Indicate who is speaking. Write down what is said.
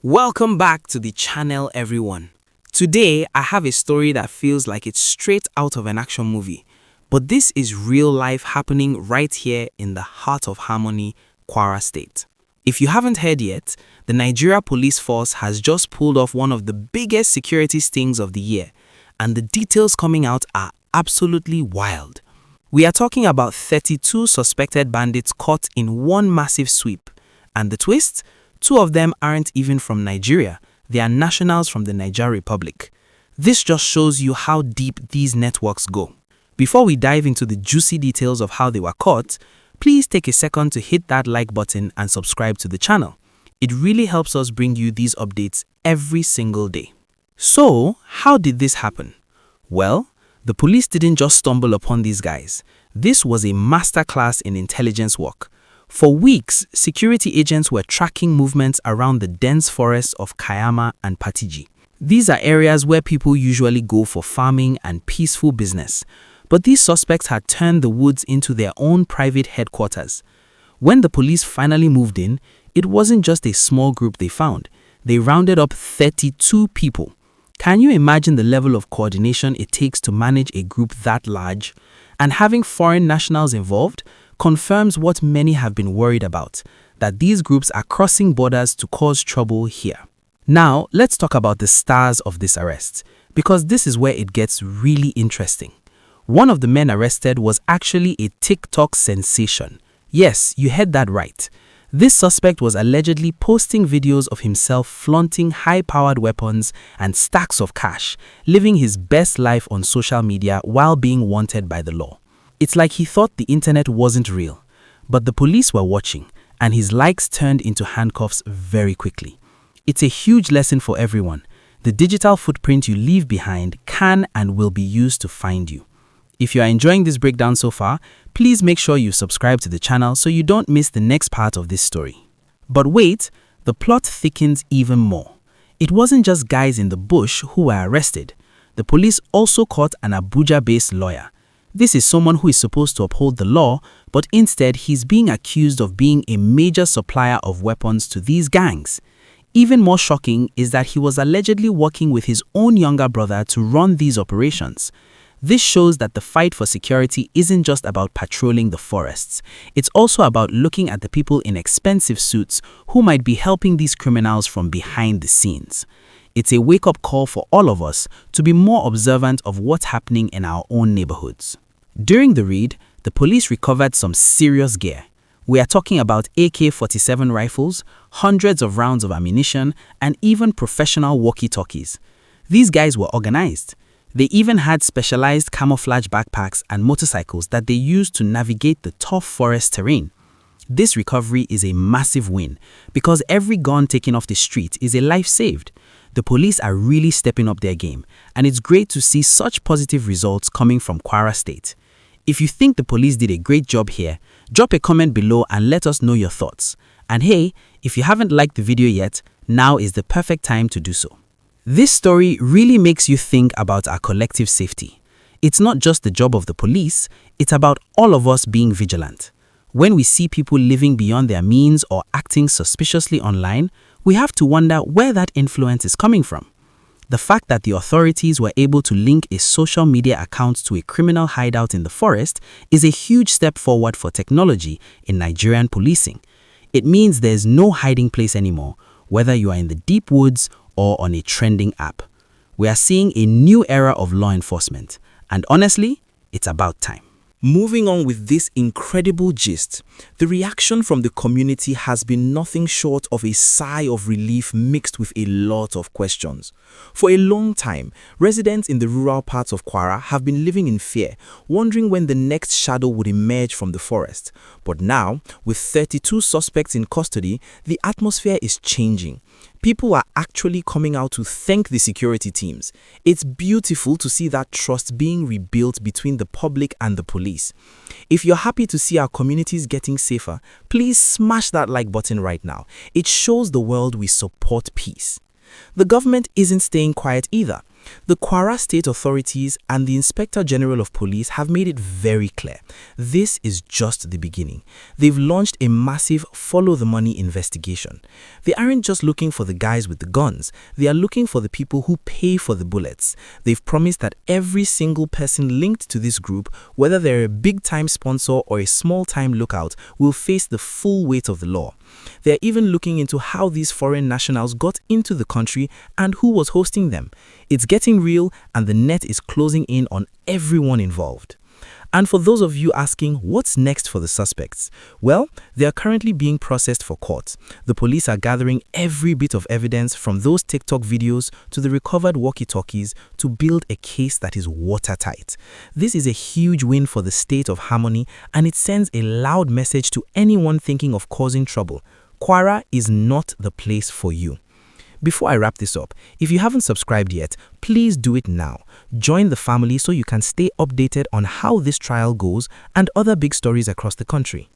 Speaker 1: Welcome back to the channel, everyone. Today, I have a story that feels like it's straight out of an action movie, but this is real life happening right here in the heart of Harmony, Kwara State. If you haven't heard yet, the Nigeria police force has just pulled off one of the biggest security stings of the year, and the details coming out are absolutely wild. We are talking about 32 suspected bandits caught in one massive sweep, and the twist? Two of them aren't even from Nigeria, they are nationals from the Niger Republic. This just shows you how deep these networks go. Before we dive into the juicy details of how they were caught, please take a second to hit that like button and subscribe to the channel. It really helps us bring you these updates every single day. So, how did this happen? Well, the police didn't just stumble upon these guys. This was a masterclass in intelligence work. For weeks, security agents were tracking movements around the dense forests of Kaiama and Patigi. These are areas where people usually go for farming and peaceful business, but these suspects had turned the woods into their own private headquarters. When the police finally moved in, it wasn't just a small group they found. They rounded up 32 people. Can you imagine the level of coordination it takes to manage a group that large? And having foreign nationals involved confirms what many have been worried about, that these groups are crossing borders to cause trouble here. Now, let's talk about the stars of this arrest, because this is where it gets really interesting. One of the men arrested was actually a TikTok sensation. Yes, you heard that right. This suspect was allegedly posting videos of himself flaunting high-powered weapons and stacks of cash, living his best life on social media while being wanted by the law. It's like he thought the internet wasn't real, but the police were watching, and his likes turned into handcuffs very quickly. It's a huge lesson for everyone. The digital footprint you leave behind can and will be used to find you. If you are enjoying this breakdown so far, please make sure you subscribe to the channel so you don't miss the next part of this story. But wait, the plot thickens even more. It wasn't just guys in the bush who were arrested. The police also caught an Abuja-based lawyer. This is someone who is supposed to uphold the law, but instead he's being accused of being a major supplier of weapons to these gangs. Even more shocking is that he was allegedly working with his own younger brother to run these operations. This shows that the fight for security isn't just about patrolling the forests. It's also about looking at the people in expensive suits who might be helping these criminals from behind the scenes. It's a wake-up call for all of us to be more observant of what's happening in our own neighborhoods. During the raid, the police recovered some serious gear. We are talking about AK-47 rifles, hundreds of rounds of ammunition, and even professional walkie-talkies. These guys were organized. They even had specialized camouflage backpacks and motorcycles that they used to navigate the tough forest terrain. This recovery is a massive win because every gun taken off the street is a life saved. The police are really stepping up their game, and it's great to see such positive results coming from Kwara State. If you think the police did a great job here, drop a comment below and let us know your thoughts. And hey, if you haven't liked the video yet, now is the perfect time to do so. This story really makes you think about our collective safety. It's not just the job of the police, it's about all of us being vigilant. When we see people living beyond their means or acting suspiciously online, we have to wonder where that influence is coming from. The fact that the authorities were able to link a social media account to a criminal hideout in the forest is a huge step forward for technology in Nigerian policing. It means there's no hiding place anymore, whether you are in the deep woods or on a trending app. We are seeing a new era of law enforcement, and honestly, it's about time. Moving on with this incredible gist, the reaction from the community has been nothing short of a sigh of relief mixed with a lot of questions. For a long time, residents in the rural parts of Kwara have been living in fear, wondering when the next shadow would emerge from the forest. But now, with 32 suspects in custody, the atmosphere is changing. People are actually coming out to thank the security teams. It's beautiful to see that trust being rebuilt between the public and the police. If you're happy to see our communities getting safer, please smash that like button right now. It shows the world we support peace. The government isn't staying quiet either. The Kwara state authorities and the Inspector General of Police have made it very clear. This is just the beginning. They've launched a massive follow the money investigation. They aren't just looking for the guys with the guns. They are looking for the people who pay for the bullets. They've promised that every single person linked to this group, whether they're a big-time sponsor or a small-time lookout, will face the full weight of the law. They're even looking into how these foreign nationals got into the country and who was hosting them. It's getting real, and the net is closing in on everyone involved. And for those of you asking, what's next for the suspects? Well, they are currently being processed for court. The police are gathering every bit of evidence, from those TikTok videos to the recovered walkie-talkies, to build a case that is watertight. This is a huge win for the state of Harmony, and it sends a loud message to anyone thinking of causing trouble. Kwara is not the place for you. Before I wrap this up, if you haven't subscribed yet, please do it now. Join the family so you can stay updated on how this trial goes and other big stories across the country.